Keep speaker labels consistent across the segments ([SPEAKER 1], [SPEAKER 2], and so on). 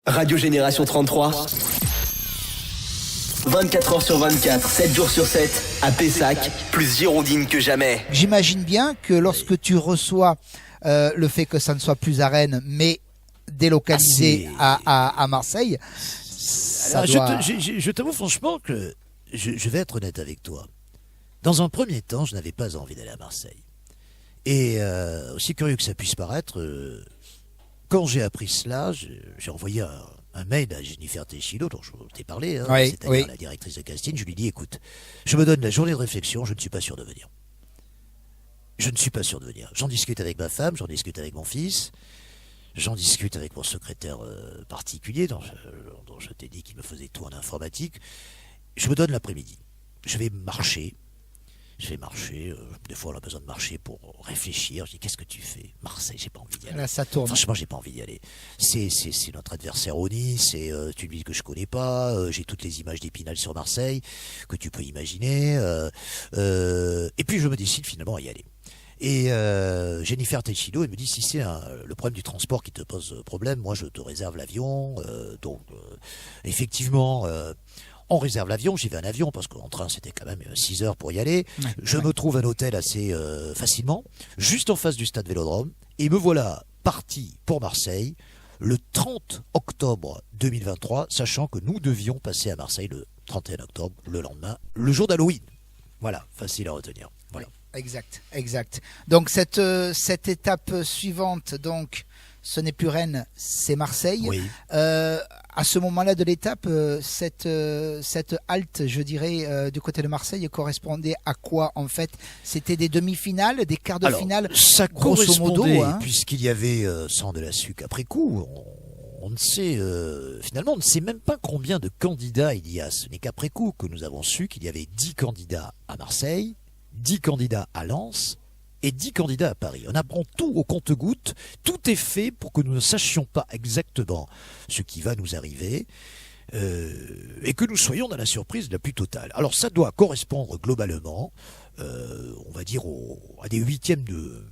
[SPEAKER 1] Radio Génération 33. 24 heures sur 24, 7 jours sur 7, à Pessac, plus girondine que jamais.
[SPEAKER 2] J'imagine bien que lorsque tu reçois le fait que ça ne soit plus à Rennes, mais délocalisé à Marseille,
[SPEAKER 3] je t'avoue franchement que je vais être honnête avec toi. Dans un premier temps, je n'avais pas envie d'aller à Marseille. Et aussi curieux que ça puisse paraître, quand j'ai appris cela, j'ai envoyé un mail à Jennifer Teixeira, dont je t'ai parlé, c'est-à-dire la directrice de casting. Je lui dis, écoute, je me donne la journée de réflexion, je ne suis pas sûr de venir. Je ne suis pas sûr de venir. J'en discute avec ma femme, j'en discute avec mon fils, j'en discute avec mon secrétaire particulier, dont je t'ai dit qu'il me faisait tout en informatique. Je me donne l'après-midi. Je vais marcher. Des fois on a besoin de marcher pour réfléchir. Je dis, qu'est-ce que tu fais? Marseille, j'ai pas envie d'y aller.
[SPEAKER 2] Là, ça tourne.
[SPEAKER 3] Franchement, j'ai pas envie d'y aller. C'est notre adversaire au Nice, c'est une ville que je connais pas, j'ai toutes les images d'Épinal sur Marseille, que tu peux imaginer. Et puis je me décide finalement à y aller. Et Jennifer Teixeira, elle me dit, si c'est le problème du transport qui te pose problème, moi je te réserve l'avion. Donc effectivement... on réserve l'avion, j'y vais en avion parce qu'en train c'était quand même 6 heures pour y aller. Je me trouve un hôtel assez facilement, juste en face du stade Vélodrome, et me voilà parti pour Marseille le 30 octobre 2023, sachant que nous devions passer à Marseille le 31 octobre, le lendemain, le jour d'Halloween. Voilà, facile à retenir. Voilà.
[SPEAKER 2] Exact. Donc cette étape suivante, donc ce n'est plus Rennes, c'est Marseille.
[SPEAKER 3] Oui.
[SPEAKER 2] À ce moment-là de l'étape, cette halte, je dirais, du côté de Marseille, correspondait à quoi en fait? C'était des demi-finales, des quarts de finale,
[SPEAKER 3] ça
[SPEAKER 2] grosso modo,
[SPEAKER 3] puisqu'il y avait sang de la sucre après coup. On ne sait, finalement, on ne sait même pas combien de candidats il y a. Ce n'est qu'après coup que nous avons su qu'il y avait 10 candidats à Marseille, 10 candidats à Lens et 10 candidats à Paris. On apprend tout au compte-gouttes. Tout est fait pour que nous ne sachions pas exactement ce qui va nous arriver et que nous soyons dans la surprise la plus totale. Alors ça doit correspondre globalement, on va dire, à des huitièmes de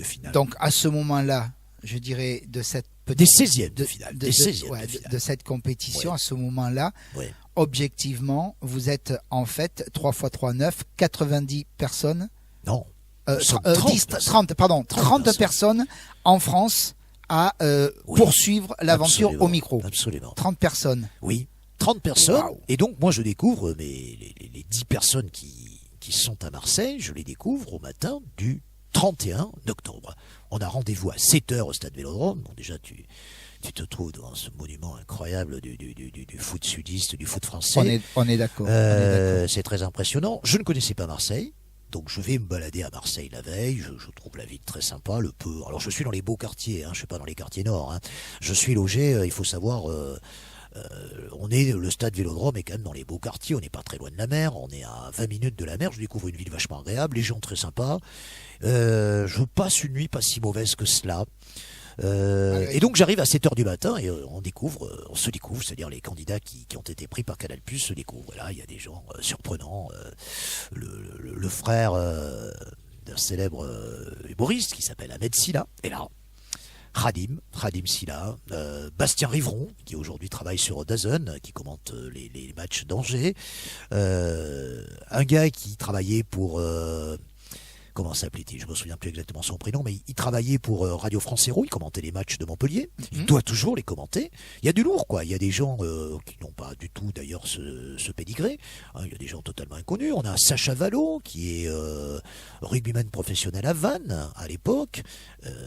[SPEAKER 3] finale.
[SPEAKER 2] Donc à ce moment-là, je dirais, de cette petite...
[SPEAKER 3] Des 16e de finale.
[SPEAKER 2] De cette compétition, à ce moment-là, objectivement, vous êtes en fait 3 x 3, 9, 90 personnes.
[SPEAKER 3] Non.
[SPEAKER 2] 30 personnes en France à poursuivre l'aventure au micro.
[SPEAKER 3] Absolument.
[SPEAKER 2] 30 personnes.
[SPEAKER 3] Oui, 30 personnes.
[SPEAKER 2] Wow.
[SPEAKER 3] Et donc, moi, je découvre les 10 personnes qui sont à Marseille, je les découvre au matin du 31 octobre. On a rendez-vous à 7h au stade Vélodrome. Bon, déjà, tu te trouves devant ce monument incroyable du foot sudiste, du foot français.
[SPEAKER 2] On est d'accord.
[SPEAKER 3] C'est très impressionnant. Je ne connaissais pas Marseille. Donc je vais me balader à Marseille la veille, je trouve la ville très sympa, alors je suis dans les beaux quartiers, je suis pas dans les quartiers nord, je suis logé, il faut savoir, le stade Vélodrome est quand même dans les beaux quartiers, on n'est pas très loin de la mer, on est à 20 minutes de la mer, je découvre une ville vachement agréable, les gens très sympas, je passe une nuit pas si mauvaise que cela. Et donc j'arrive à 7h du matin et on se découvre, c'est-à-dire les candidats qui ont été pris par Canal+ se découvrent. Et là, il y a des gens surprenants. Le frère d'un célèbre humoriste qui s'appelle Ahmed Silla. Et là, Khadim Silla, Bastien Rivron, qui aujourd'hui travaille sur DAZN, qui commente les matchs d'Angers. Un gars qui travaillait pour... comment s'appelait-il? Je me souviens plus exactement son prénom, mais il travaillait pour Radio France Héros, il commentait les matchs de Montpellier, il doit toujours les commenter. Il y a du lourd, quoi. Il y a des gens qui n'ont pas du tout, d'ailleurs, ce pédigré. Il y a des gens totalement inconnus. On a Sacha Vallot, qui est rugbyman professionnel à Vannes, à l'époque.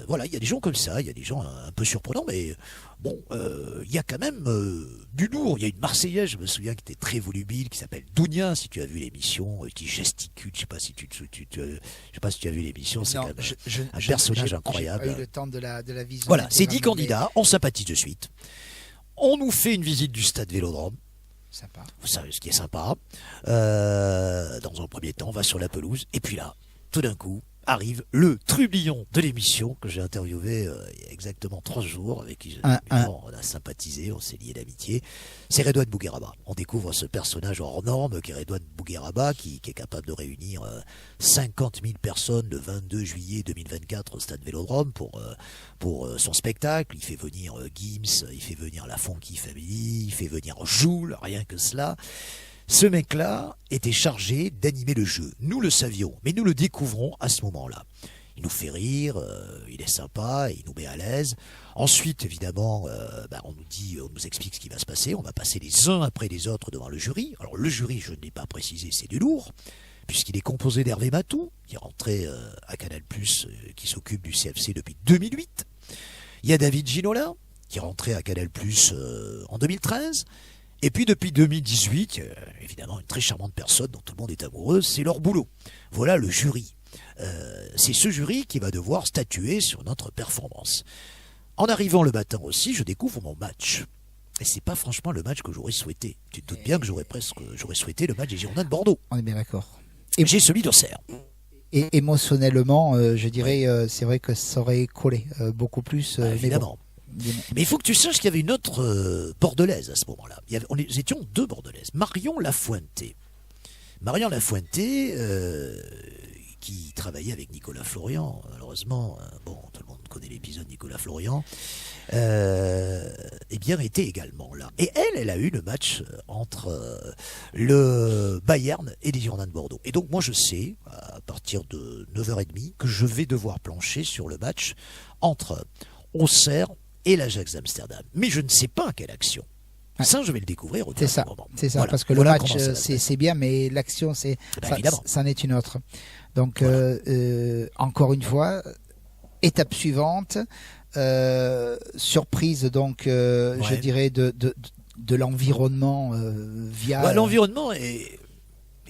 [SPEAKER 3] Voilà, il y a des gens comme ça, il y a des gens un peu surprenants, mais bon, il y a quand même du lourd. Il y a une Marseillaise, je me souviens, qui était très volubile, qui s'appelle Dounia, si tu as vu l'émission, qui gesticule, je sais pas si tu as vu l'émission, c'est quand même un personnage incroyable.
[SPEAKER 2] J'ai pas eu le temps de la vision.
[SPEAKER 3] Voilà, c'est 10 candidats, on sympathise de suite. On nous fait une visite du stade Vélodrome.
[SPEAKER 2] Sympa.
[SPEAKER 3] Vous savez ce qui est sympa. Dans un premier temps, on va sur la pelouse, et puis là, tout d'un coup, arrive le trublion de l'émission que j'ai interviewé il y a exactement 3 jours, avec qui on a sympathisé, on s'est lié d'amitié. C'est Redouane Bougueraba. On découvre ce personnage hors norme qui est Redouane Bougueraba, qui est capable de réunir 50 000 personnes le 22 juillet 2024 au Stade Vélodrome pour son spectacle. Il fait venir Gims, il fait venir la Funky Family, il fait venir Joule, rien que cela. Ce mec-là était chargé d'animer le jeu. Nous le savions, mais nous le découvrons à ce moment-là. Il nous fait rire, il est sympa, il nous met à l'aise. Ensuite, évidemment, on nous explique ce qui va se passer. On va passer les uns après les autres devant le jury. Alors le jury, je ne l'ai pas précisé, c'est du lourd, puisqu'il est composé d'Hervé Matou, qui est rentré à Canal+, qui s'occupe du CFC depuis 2008. Il y a David Ginola, qui est rentré à Canal+, en 2013. Et puis depuis 2018, évidemment une très charmante personne dont tout le monde est amoureux, c'est Laure Boulot. Voilà le jury. C'est ce jury qui va devoir statuer sur notre performance. En arrivant le matin aussi, je découvre mon match. Et c'est pas franchement le match que j'aurais souhaité. Tu te doutes bien que j'aurais souhaité le match des Girondins de Bordeaux.
[SPEAKER 2] On est bien d'accord.
[SPEAKER 3] Et j'ai celui d'Auxerre.
[SPEAKER 2] Et émotionnellement, je dirais, c'est vrai que ça aurait collé beaucoup plus.
[SPEAKER 3] Évidemment. Mais il faut que tu saches qu'il y avait une autre bordelaise à ce moment-là. Nous étions 2 bordelaises. Marion Lafuente. Marion Lafuente, qui travaillait avec Nicolas Florian, malheureusement, tout le monde connaît l'épisode Nicolas Florian, était également là. Et elle a eu le match entre le Bayern et les Girondins de Bordeaux. Et donc moi je sais, à partir de 9h30, que je vais devoir plancher sur le match entre Auxerre et l'Ajax d'Amsterdam. Mais je ne sais pas quelle action. Ça, je vais le découvrir au dernier moment.
[SPEAKER 2] C'est ça,
[SPEAKER 3] voilà.
[SPEAKER 2] parce que le match, c'est bien, mais l'action, c'en est une autre. Donc, encore une fois, étape suivante, surprise, donc, je dirais, de l'environnement via...
[SPEAKER 3] l'environnement est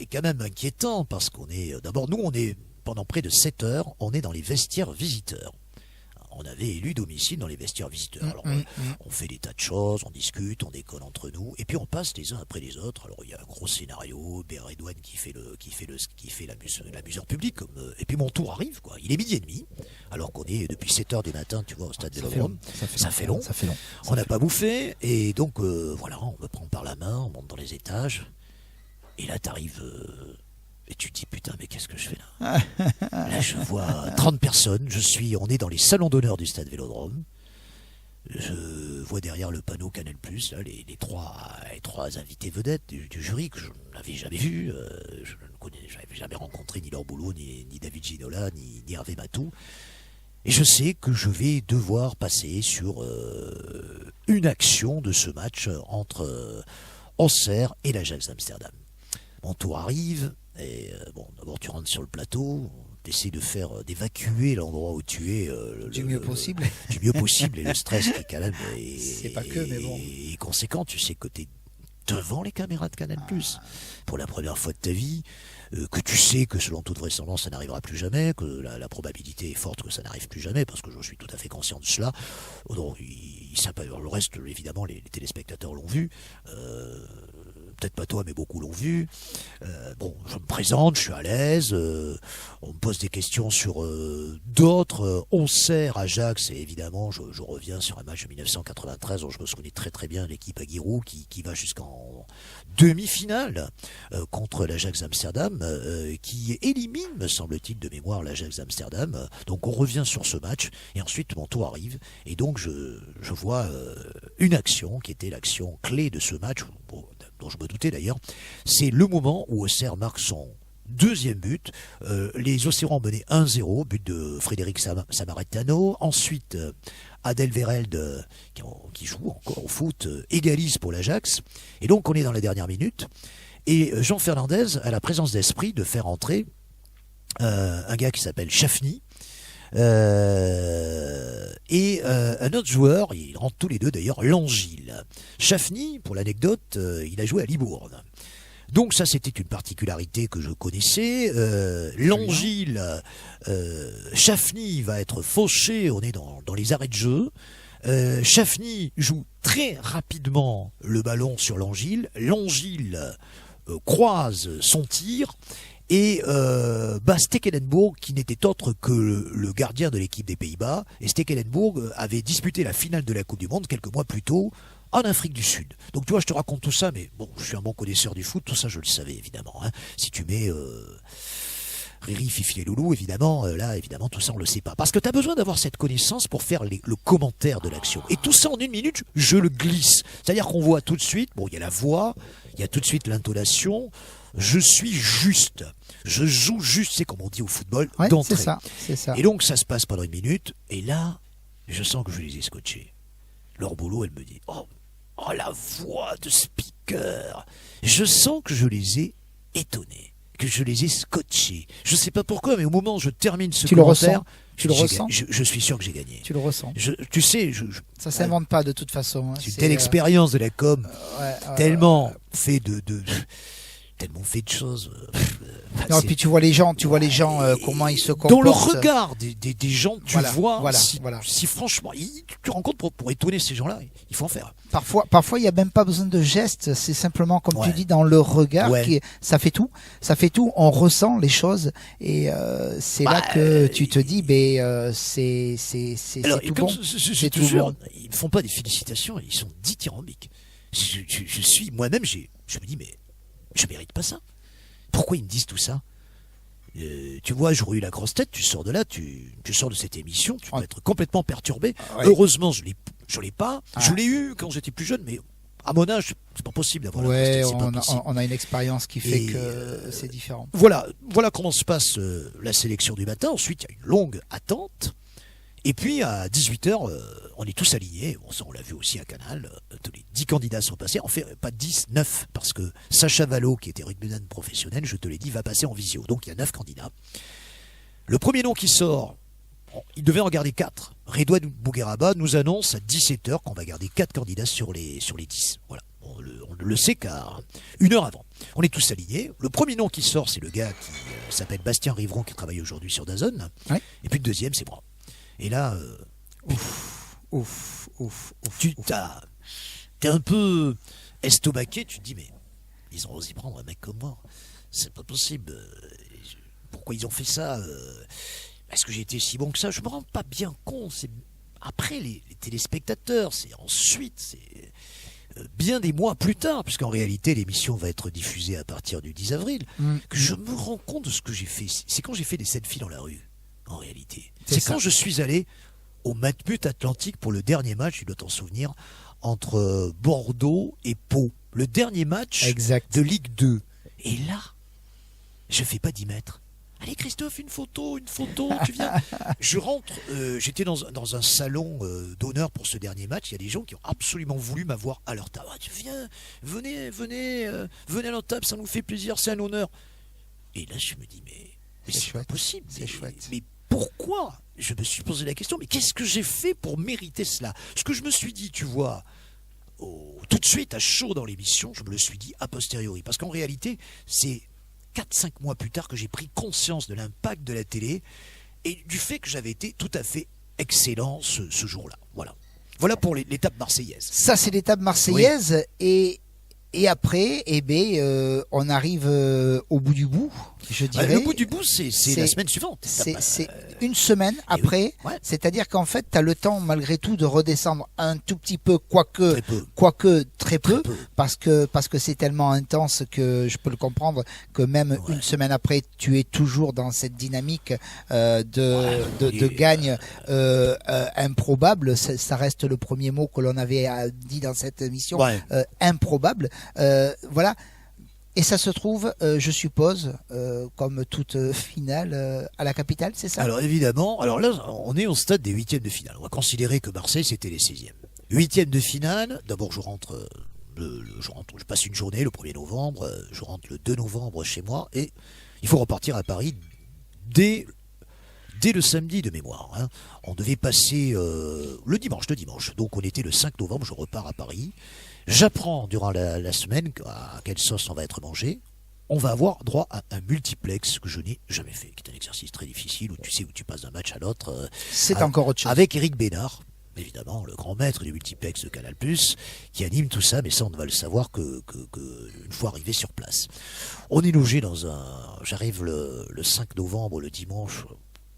[SPEAKER 3] quand même inquiétant, parce qu'on est... D'abord, nous, pendant près de 7 heures, on est dans les vestiaires visiteurs. On avait élu domicile dans les vestiaires visiteurs. Alors, on fait des tas de choses, on discute, on déconne entre nous, et puis on passe les uns après les autres. Alors il y a un gros scénario, Redouane qui fait l'amuseur public, et puis mon tour arrive, quoi. Il est 12h30, alors qu'on est depuis 7h du matin, tu vois, au Stade Vélodrome. Ça fait long. On n'a pas bouffé, et donc on me prend par la main, on monte dans les étages, et là t'arrives. Et tu te dis, putain, mais qu'est-ce que je fais là? Là, je vois 30 personnes. On est dans les salons d'honneur du Stade Vélodrome. Je vois derrière le panneau Canal+, là, les trois invités vedettes du jury que je n'avais jamais vus. Je n'avais jamais rencontré ni Laure Boulot, ni David Ginola, ni Hervé Matou. Et je sais que je vais devoir passer sur une action de ce match entre Auxerre et l'Ajax d'Amsterdam. Mon tour arrive. Et d'abord tu rentres sur le plateau, tu essaies d'évacuer l'endroit où tu es
[SPEAKER 2] du mieux possible.
[SPEAKER 3] Du mieux possible, et le stress qui quand même
[SPEAKER 2] est
[SPEAKER 3] conséquent. Tu sais que tu es devant les caméras de Canal+, pour la première fois de ta vie, que tu sais que selon toute vraisemblance ça n'arrivera plus jamais, que la probabilité est forte que ça n'arrive plus jamais, parce que je suis tout à fait conscient de cela. Donc, le reste, évidemment, les téléspectateurs l'ont vu. Peut-être pas toi, mais beaucoup l'ont vu. Je me présente, je suis à l'aise. On me pose des questions sur d'autres. Auxerre, Ajax, et évidemment, je reviens sur un match de 1993 dont je me souvenais très très bien, l'équipe Aguirre qui va jusqu'en demi-finale contre l'Ajax d'Amsterdam, qui élimine, me semble-t-il, de mémoire l'Ajax d'Amsterdam. Donc on revient sur ce match, et ensuite mon tour arrive, et donc je vois une action qui était l'action clé de ce match, dont je me doutais d'ailleurs. C'est le moment où Auxerre marque son deuxième but. Les Océans menaient 1-0, but de Frédéric Samaritano. Ensuite, Adel Verelde, qui joue encore au foot, égalise pour l'Ajax. Et donc on est dans la dernière minute. Et Jean Fernandez a la présence d'esprit de faire entrer un gars qui s'appelle Chafny. Et un autre joueur, ils rentrent tous les deux d'ailleurs, Langille. Chafny, pour l'anecdote, il a joué à Libourne. Donc ça, c'était une particularité que je connaissais. Langille, Chafny va être fauché, on est dans les arrêts de jeu. Chafny joue très rapidement le ballon sur Langille. Langille croise son tir. Et Stekelenburg, qui n'était autre que le gardien de l'équipe des Pays-Bas, et Stekelenburg avait disputé la finale de la Coupe du Monde quelques mois plus tôt en Afrique du Sud. Donc tu vois, je te raconte tout ça, mais bon, je suis un bon connaisseur du foot, tout ça je le savais évidemment. Hein. Si tu mets Riri, Fifi et Loulou, évidemment, là, évidemment, tout ça on le sait pas. Parce que tu as besoin d'avoir cette connaissance pour faire le commentaire de l'action. Et tout ça en 1 minute, je le glisse. C'est-à-dire qu'on voit tout de suite, bon, il y a la voix, il y a tout de suite l'intonation. Je suis juste. Je joue juste, c'est comme on dit au football, d'entrée.
[SPEAKER 2] C'est ça.
[SPEAKER 3] Et donc ça se passe pendant 1 minute, et là, je sens que je les ai scotchés. Laure Boulot, elle me dit, oh, la voix de speaker. Je sens que je les ai étonnés, que je les ai scotchés. Je sais pas pourquoi, mais au moment où je termine ce commentaire,
[SPEAKER 2] tu le ressens.
[SPEAKER 3] Je suis sûr que j'ai gagné.
[SPEAKER 2] Tu le ressens.
[SPEAKER 3] Tu sais,
[SPEAKER 2] ça s'invente pas de toute façon. Hein.
[SPEAKER 3] C'est une telle expérience de la com, tellement fait tellement fait de choses.
[SPEAKER 2] Non, et puis tu vois les gens, comment ils se comportent.
[SPEAKER 3] Dans le regard des gens, tu vois si franchement, tu te rends compte pour étonner ces gens-là, il faut en faire.
[SPEAKER 2] Parfois, il n'y a même pas besoin de gestes, c'est simplement, comme tu dis, dans le regard, ça fait tout. Ça fait tout, on ressent les choses, et c'est là que tu te dis, c'est tout bon.
[SPEAKER 3] C'est tout bon. Ils ne font pas des félicitations, ils sont dithyrambiques. Je suis, moi-même, je me dis, mais je mérite pas ça. Pourquoi ils me disent tout ça? Tu vois, j'aurais eu la grosse tête, tu sors de là, tu sors de cette émission, tu peux être complètement perturbé. Heureusement, je l'ai pas. Je l'ai eu quand j'étais plus jeune, mais à mon âge, c'est pas possible d'avoir la grosse tête.
[SPEAKER 2] On a une expérience qui fait que c'est différent.
[SPEAKER 3] Voilà comment se passe la sélection du matin. Ensuite, il y a une longue attente. Et puis à 18h, on est tous alignés. Bon, ça, on l'a vu aussi à Canal. Tous les 10 candidats sont passés. En fait, pas 10, 9. Parce que Sacha Vallot, qui était rugbyman professionnel, je te l'ai dit, va passer en visio. Donc il y a 9 candidats. Le premier nom qui sort, il devait en garder 4. Redouane Bougueraba nous annonce à 17h qu'on va garder 4 candidats sur les 10. Voilà. On le sait car 1 heure avant. On est tous alignés. Le premier nom qui sort, c'est le gars qui s'appelle Bastien Rivron, qui travaille aujourd'hui sur DAZN. Ouais. Et puis le deuxième, c'est moi. Et là, t'es un peu estomaqué, tu te dis, mais ils ont osé prendre un mec comme moi. C'est pas possible. Pourquoi ils ont fait ça? Est-ce que j'ai été si bon que ça? Je me rends pas bien compte. C'est après les téléspectateurs, c'est ensuite, c'est bien des mois plus tard, puisqu'en réalité l'émission va être diffusée à partir du 10 avril, que je me rends compte de ce que j'ai fait. C'est quand j'ai fait des 7 filles dans la rue. En réalité. C'est quand je suis allé au Matmut Atlantique pour le dernier match, tu dois t'en souvenir, entre Bordeaux et Pau. Le dernier match de Ligue 2. Et là, je fais pas 10 mètres. Allez Christophe, une photo, tu viens. Je rentre, j'étais dans un salon d'honneur pour ce dernier match. Il y a des gens qui ont absolument voulu m'avoir à leur table. Venez à leur table, ça nous fait plaisir, c'est un honneur. Et là, je me dis, mais c'est pas possible.
[SPEAKER 2] C'est chouette.
[SPEAKER 3] Mais pourquoi? Je me suis posé la question, mais qu'est-ce que j'ai fait pour mériter cela? Ce que je me suis dit, tu vois, tout de suite, à chaud dans l'émission, je me le suis dit a posteriori. Parce qu'en réalité, c'est 4-5 mois plus tard que j'ai pris conscience de l'impact de la télé et du fait que j'avais été tout à fait excellent ce jour-là. Voilà pour l'étape marseillaise.
[SPEAKER 2] Ça, c'est l'étape marseillaise. Oui. Et après, on arrive au bout du bout, je dirais.
[SPEAKER 3] Le bout du bout, c'est la semaine suivante.
[SPEAKER 2] C'est une semaine après. Oui. Ouais. C'est-à-dire qu'en fait, tu as le temps, malgré tout, de redescendre un tout petit peu, quoique très peu. Parce que c'est tellement intense que je peux le comprendre, que même une semaine après, tu es toujours dans cette dynamique de gagne improbable. Ça reste le premier mot que l'on avait dit dans cette émission. Ouais. Improbable. Voilà. Et ça se trouve, je suppose, comme toute finale, à la capitale, c'est ça?
[SPEAKER 3] Alors évidemment, là, on est au stade des 8e de finale. On va considérer que Marseille, c'était les 16e. 8e de finale, d'abord je rentre, je passe une journée le 1er novembre, je rentre le 2 novembre chez moi, et il faut repartir à Paris dès le samedi de mémoire. Hein. On devait passer le dimanche. Donc on était le 5 novembre, je repars à Paris. J'apprends durant la semaine à quelle sauce on va être mangé. On va avoir droit à un multiplex que je n'ai jamais fait, qui est un exercice très difficile où tu passes d'un match à l'autre.
[SPEAKER 2] C'est encore autre chose.
[SPEAKER 3] Avec Éric Bénard, évidemment, le grand maître du multiplex de Canal+, qui anime tout ça, mais ça, on ne va le savoir que une fois arrivé sur place. On est logé j'arrive le 5 novembre, le dimanche.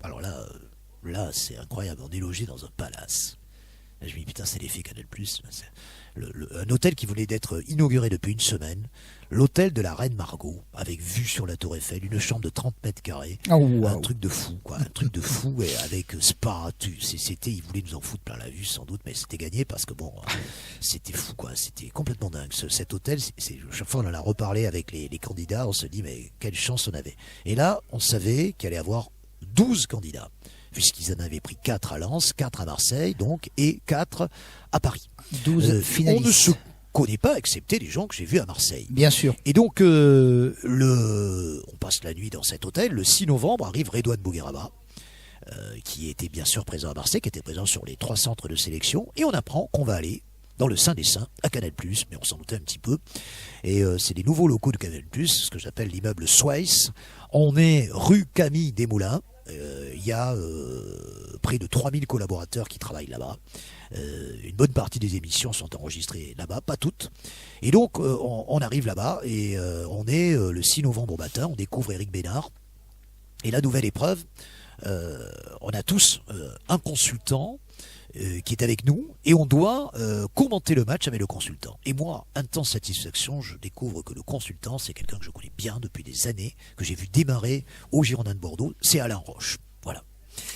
[SPEAKER 3] Alors là, c'est incroyable. On est logé dans un palace. Là, je me dis, putain, c'est l'effet Canal+. Un hôtel qui venait d'être inauguré depuis une semaine. L'hôtel de la Reine Margot, avec vue sur la Tour Eiffel, une chambre de 30 mètres carrés.
[SPEAKER 2] Oh, wow.
[SPEAKER 3] Un truc de fou, quoi. Un truc de fou, et avec spa. Ils voulaient nous en foutre plein la vue, sans doute, mais c'était gagné parce que bon, c'était fou, quoi. C'était complètement dingue. Cet hôtel, chaque fois on en a reparlé avec les candidats, on se dit, mais quelle chance on avait. Et là, on savait qu'il allait y avoir 12 candidats, puisqu'ils en avaient pris 4 à Lens, 4 à Marseille, donc, et 4 à Paris.
[SPEAKER 2] 12 finalistes.
[SPEAKER 3] On ne se connaît pas, excepté les gens que j'ai vus à Marseille.
[SPEAKER 2] Bien sûr.
[SPEAKER 3] Et donc, on passe la nuit dans cet hôtel. Le 6 novembre arrive Redouane Bougueraba, qui était bien sûr présent à Marseille, qui était présent sur les 3 centres de sélection, et on apprend qu'on va aller dans le Saint des Saints, à Canal+, mais on s'en doutait un petit peu. Et c'est des nouveaux locaux de Canal+, ce que j'appelle l'immeuble Swiss. On est rue Camille Desmoulins. Il y a près de 3000 collaborateurs qui travaillent là-bas. Une bonne partie des émissions sont enregistrées là-bas, pas toutes. Et donc, on arrive là-bas et on est le 6 novembre au matin, on découvre Éric Bénard. Et la nouvelle épreuve, on a tous un consultant qui est avec nous et on doit commenter le match avec le consultant. Et moi, intense satisfaction, je découvre que le consultant, c'est quelqu'un que je connais bien depuis des années, que j'ai vu démarrer au Girondins de Bordeaux, c'est Alain Roche. Voilà.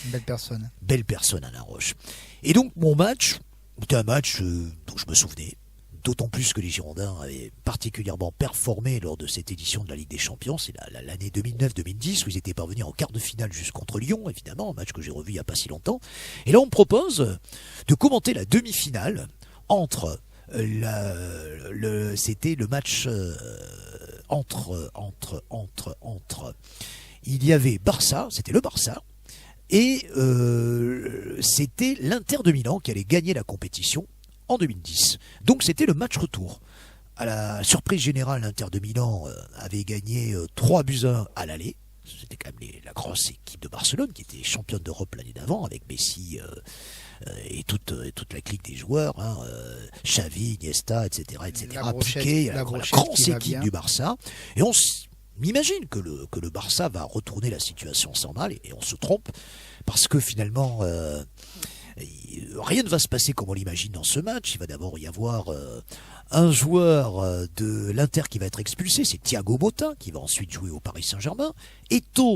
[SPEAKER 2] Belle personne.
[SPEAKER 3] Belle personne, Alain Roche. Et donc, mon match, c'était un match dont je me souvenais, d'autant plus que les Girondins avaient particulièrement performé lors de cette édition de la Ligue des Champions. C'est l'année 2009-2010 où ils étaient parvenus en quart de finale juste contre Lyon, évidemment, un match que j'ai revu il n'y a pas si longtemps. Et là, on me propose de commenter la demi-finale entre c'était le match entre il y avait Barça, c'était le Barça, et c'était l'Inter de Milan qui allait gagner la compétition en 2010. Donc c'était le match retour. À la surprise générale, l'Inter de Milan avait gagné 3-1 à l'aller. C'était quand même la grosse équipe de Barcelone qui était championne d'Europe l'année d'avant avec Messi et toute la clique des joueurs, Xavi, Iniesta, etc. Piqué, la grosse équipe du Barça. Et on m'imagine que le Barça va retourner la situation sans mal, et on se trompe parce que finalement rien ne va se passer comme on l'imagine dans ce match. Il va d'abord y avoir un joueur de l'Inter qui va être expulsé, c'est Thiago Motta, qui va ensuite jouer au Paris Saint-Germain.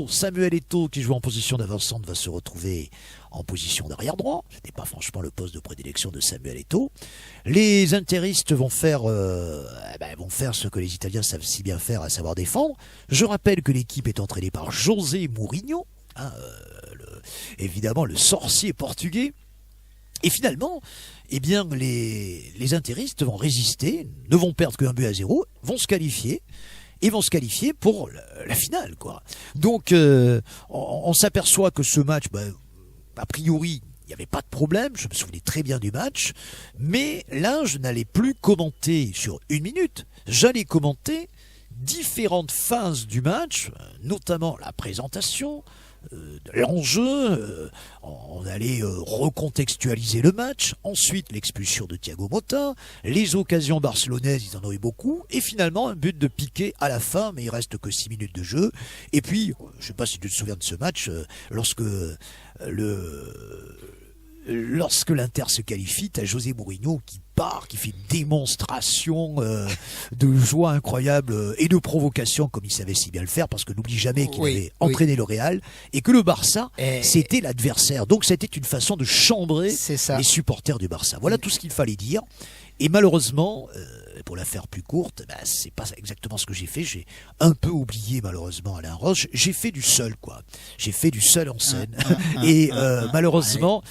[SPEAKER 3] Samuel Eto'o, qui joue en position d'avant-centre, va se retrouver en position d'arrière droit. Ce n'était pas franchement le poste de prédilection de Samuel Eto'o. Les interistes vont faire ce que les Italiens savent si bien faire, à savoir défendre. Je rappelle que l'équipe est entraînée par José Mourinho, évidemment le sorcier portugais. Et finalement, eh bien, les interistes vont résister, ne vont perdre qu'un but à 0, vont se qualifier, et vont se qualifier pour la finale, quoi. Donc, on s'aperçoit que ce match, a priori, il n'y avait pas de problème, je me souvenais très bien du match, mais là, je n'allais plus commenter sur 1 minute, j'allais commenter différentes phases du match, notamment la présentation, l'enjeu, on allait recontextualiser le match, ensuite l'expulsion de Thiago Motta, les occasions barcelonaises, ils en ont eu beaucoup, et finalement un but de Piqué à la fin, mais il reste que 6 minutes de jeu. Et puis, je ne sais pas si tu te souviens de ce match, lorsque l'Inter se qualifie, t'as José Mourinho qui part, qui fait une démonstration de joie incroyable et de provocation, comme il savait si bien le faire, parce que n'oublie jamais qu'il avait entraîné le Real et que le Barça, c'était l'adversaire. Donc c'était une façon de chambrer les supporters du Barça. Voilà tout ce qu'il fallait dire. Et malheureusement, pour la faire plus courte, c'est pas exactement ce que j'ai fait. J'ai un peu oublié malheureusement Alain Roche. J'ai fait du seul, quoi. J'ai fait du seul en scène. Et malheureusement,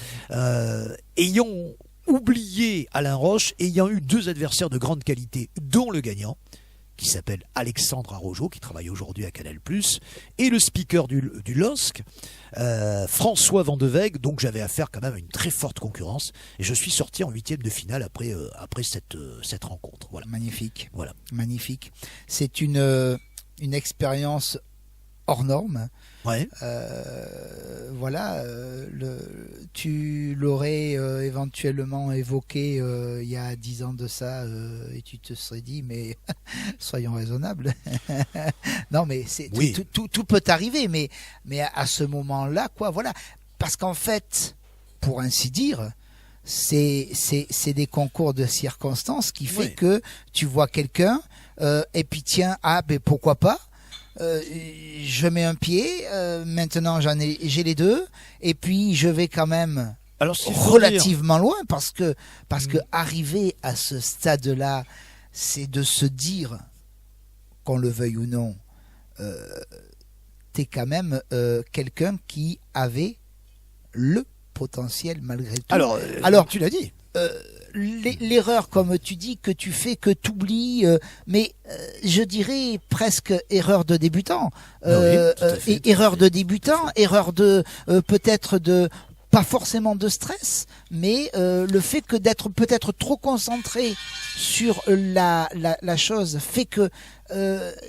[SPEAKER 3] ayant oublié Alain Roche, ayant eu 2 adversaires de grande qualité, dont le gagnant, qui s'appelle Alexandre Arrojo, qui travaille aujourd'hui à Canal+, et le speaker du LOSC, François Van de Weg, donc j'avais affaire quand même à une très forte concurrence, et je suis sorti en 8e de finale après cette rencontre. Voilà.
[SPEAKER 2] Magnifique.
[SPEAKER 3] Voilà.
[SPEAKER 2] Magnifique. C'est une expérience hors norme.
[SPEAKER 3] Ouais.
[SPEAKER 2] Voilà, tu l'aurais éventuellement évoqué il y a 10 ans de ça, et tu te serais dit, mais soyons raisonnables. Non, mais
[SPEAKER 3] Oui.
[SPEAKER 2] tout peut arriver, mais à ce moment-là, quoi, voilà. Parce qu'en fait, pour ainsi dire, c'est des concours de circonstances qui fait que tu vois quelqu'un, et puis tiens, ben pourquoi pas. Je mets un pied, maintenant j'ai les deux, et puis je vais quand même relativement loin parce que arriver à ce stade-là, c'est de se dire, qu'on le veuille ou non, t'es quand même quelqu'un qui avait le potentiel malgré tout.
[SPEAKER 3] Alors tu l'as dit.
[SPEAKER 2] L'erreur, comme tu dis, que tu fais, que tu oublies, mais je dirais presque erreur de débutant. Erreur de débutant, erreur de peut-être de pas forcément de stress, mais le fait que d'être peut-être trop concentré sur la chose fait que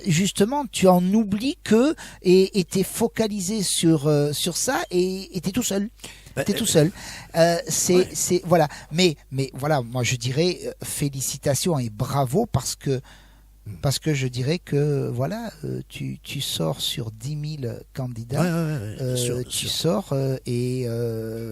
[SPEAKER 2] justement tu en oublies que et t'es focalisé sur ça et t'es tout seul. T'es tout seul. C'est voilà. Mais voilà, moi je dirais félicitations et bravo parce que je dirais que voilà, tu sors sur 10 000 candidats, tu sors et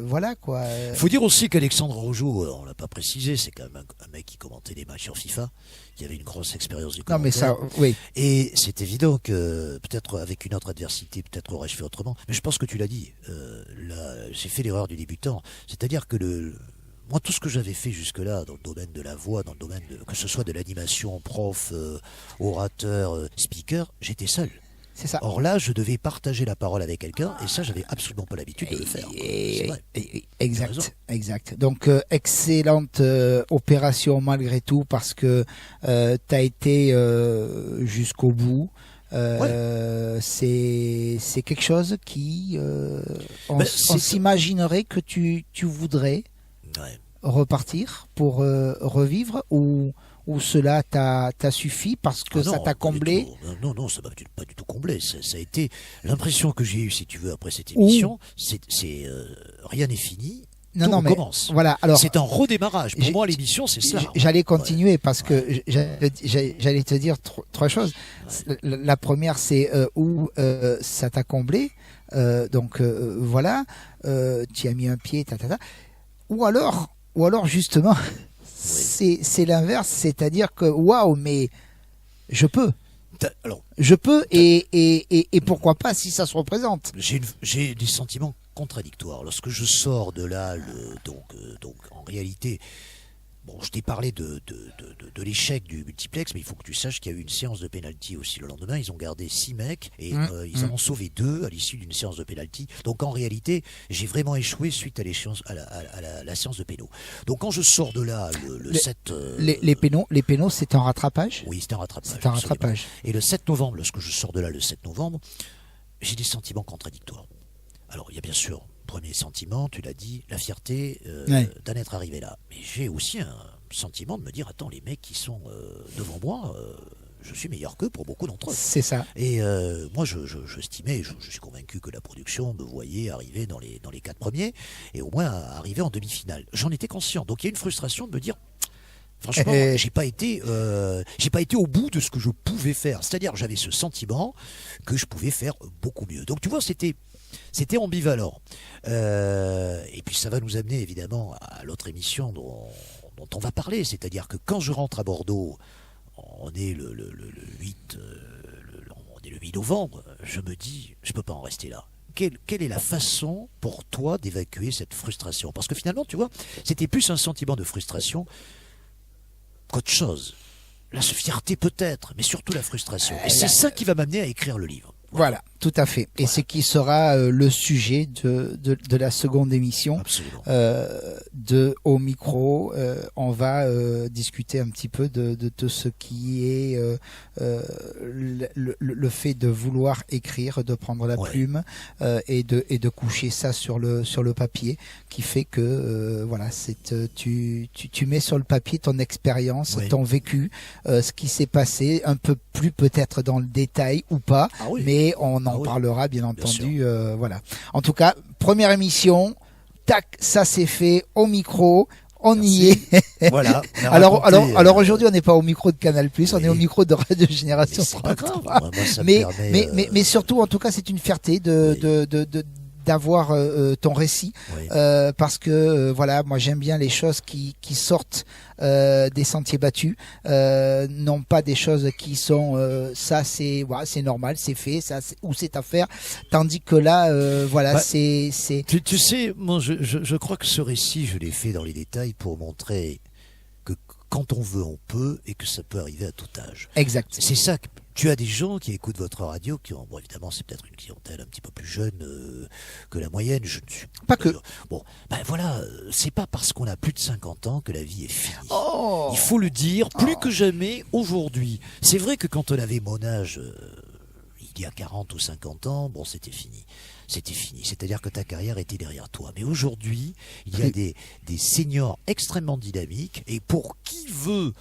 [SPEAKER 2] voilà quoi.
[SPEAKER 3] Faut dire aussi qu'Alexandre Rojo, on l'a pas précisé, c'est quand même un mec qui commentait des matchs sur FIFA, qui avait une grosse expérience du commentaire.
[SPEAKER 2] Non mais ça, oui.
[SPEAKER 3] Et c'est évident que peut-être avec une autre adversité, peut-être aurais-je fait autrement. Mais je pense que tu l'as dit. Là, j'ai fait l'erreur du débutant, c'est-à-dire que moi, tout ce que j'avais fait jusque-là dans le domaine de la voix, dans le domaine que ce soit de l'animation, prof, orateur, speaker, j'étais seul.
[SPEAKER 2] C'est ça.
[SPEAKER 3] Or là, je devais partager la parole avec quelqu'un, et ça, j'avais absolument pas l'habitude de le faire. C'est vrai.
[SPEAKER 2] Exact. Donc, excellente opération malgré tout, parce que t'as été jusqu'au bout. C'est quelque chose qui on s'imaginerait que tu voudrais repartir pour revivre, ou cela t'a suffi parce que ça t'a comblé?
[SPEAKER 3] Non, ça m'a pas du tout comblé. Ça a été l'impression que j'ai eue, si tu veux, après cette émission. C'est rien n'est fini. Non, mais commence.
[SPEAKER 2] Voilà. Alors,
[SPEAKER 3] c'est un redémarrage. Pour moi, l'émission, c'est ça.
[SPEAKER 2] J'allais continuer parce que j'allais te dire trois choses. La première, c'est où ça t'a comblé. Donc voilà, tu as mis un pied, Ou alors justement, c'est l'inverse, c'est-à-dire que waouh, mais je peux. Je peux et pourquoi pas si ça se représente.
[SPEAKER 3] J'ai des sentiments contradictoires lorsque je sors de là. Donc en réalité, bon, je t'ai parlé de l'échec du multiplex, mais il faut que tu saches qu'il y a eu une séance de pénalty aussi le lendemain. Ils ont gardé 6 mecs et ils en ont sauvé 2 à l'issue d'une séance de pénalty. Donc en réalité, j'ai vraiment échoué suite à la séance de péno. Donc quand je sors de là, le 7...
[SPEAKER 2] Les pénaux, c'est un rattrapage?
[SPEAKER 3] Oui, c'est un rattrapage.
[SPEAKER 2] C'est un rattrapage.
[SPEAKER 3] Et le 7 novembre, lorsque je sors de là le 7 novembre, j'ai des sentiments contradictoires. Alors il y a bien sûr... Premier sentiment, tu l'as dit, la fierté d'en être arrivé là. Mais j'ai aussi un sentiment de me dire, attends, les mecs qui sont devant moi, je suis meilleur qu'eux pour beaucoup d'entre eux.
[SPEAKER 2] C'est ça.
[SPEAKER 3] Et moi, je estimais, je suis convaincu que la production me voyait arriver dans les 4 premiers, et au moins arriver en demi-finale. J'en étais conscient. Donc il y a une frustration de me dire... Franchement, j'ai pas été au bout de ce que je pouvais faire. C'est-à-dire, j'avais ce sentiment que je pouvais faire beaucoup mieux. Donc tu vois, c'était ambivalent. Et puis ça va nous amener évidemment à l'autre émission dont on va parler. C'est-à-dire que quand je rentre à Bordeaux, on est le 8 novembre, je me dis, je peux pas en rester là. Quelle est la façon pour toi d'évacuer cette frustration? Parce que finalement, tu vois, c'était plus un sentiment de frustration qu'autre chose. La fierté peut-être, mais surtout la frustration. Et c'est ça qui va m'amener à écrire le livre.
[SPEAKER 2] Voilà, tout à fait. Et c'est qui sera le sujet de la seconde émission.
[SPEAKER 3] Absolument.
[SPEAKER 2] Au micro, on va discuter un petit peu de tout ce qui est le fait de vouloir écrire, de prendre la plume et de coucher ça sur le papier, qui fait que voilà, tu mets sur le papier ton expérience, ton vécu, ce qui s'est passé, un peu plus peut-être dans le détail ou pas, mais on en parlera bien entendu. Voilà. En tout cas, première émission, tac, ça c'est fait au micro. On y est.
[SPEAKER 3] Voilà.
[SPEAKER 2] Alors aujourd'hui, on n'est pas au micro de Canal+, on est au micro de Radio Génération 33. Mais surtout, en tout cas, c'est une fierté d'avoir ton récit, parce que voilà, moi j'aime bien les choses qui sortent des sentiers battus, non pas des choses qui sont ça c'est normal, c'est fait, ça ou c'est à faire, tandis que là c'est
[SPEAKER 3] tu sais, moi je crois que ce récit je l'ai fait dans les détails pour montrer que quand on veut on peut, et que ça peut arriver à tout âge.
[SPEAKER 2] Exact.
[SPEAKER 3] C'est ça que tu as des gens qui écoutent votre radio, qui ont, bon, évidemment, c'est peut-être une clientèle un petit peu plus jeune que la moyenne. Je ne suis
[SPEAKER 2] pas que.
[SPEAKER 3] Bon, ben voilà, c'est pas parce qu'on a plus de 50 ans que la vie est finie.
[SPEAKER 2] Oh,
[SPEAKER 3] il faut le dire, plus que jamais aujourd'hui. C'est vrai que quand on avait mon âge, il y a 40 ou 50 ans, bon, c'était fini. C'était fini. C'est-à-dire que ta carrière était derrière toi. Mais aujourd'hui, il y a des seniors extrêmement dynamiques, et pour qui veut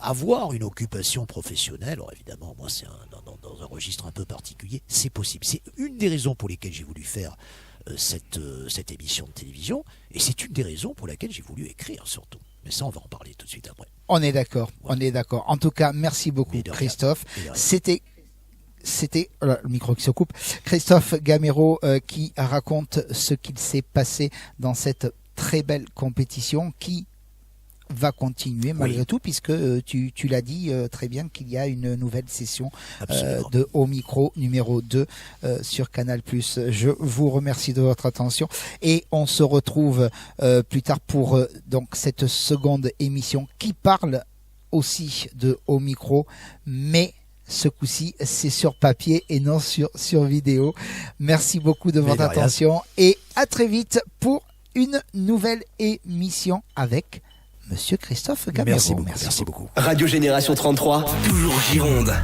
[SPEAKER 3] avoir une occupation professionnelle, alors évidemment, moi c'est dans un registre un peu particulier, c'est possible. C'est une des raisons pour lesquelles j'ai voulu faire cette émission de télévision, et c'est une des raisons pour laquelle j'ai voulu écrire surtout. Mais ça, on va en parler tout de suite après.
[SPEAKER 2] On est d'accord, on est d'accord. En tout cas, merci beaucoup Christophe. C'était le micro qui se coupe. Christophe Gamero qui raconte ce qu'il s'est passé dans cette très belle compétition qui va continuer malgré tout, puisque tu l'as dit très bien qu'il y a une nouvelle session de Au Micro numéro 2 sur Canal+. Je vous remercie de votre attention et on se retrouve plus tard pour donc cette seconde émission qui parle aussi de Au Micro, mais ce coup-ci, c'est sur papier et non sur vidéo. Merci beaucoup de votre attention et à très vite pour une nouvelle émission avec Monsieur Christophe Gamero.
[SPEAKER 3] Merci beaucoup.
[SPEAKER 1] Radio Génération 33, toujours Gironde.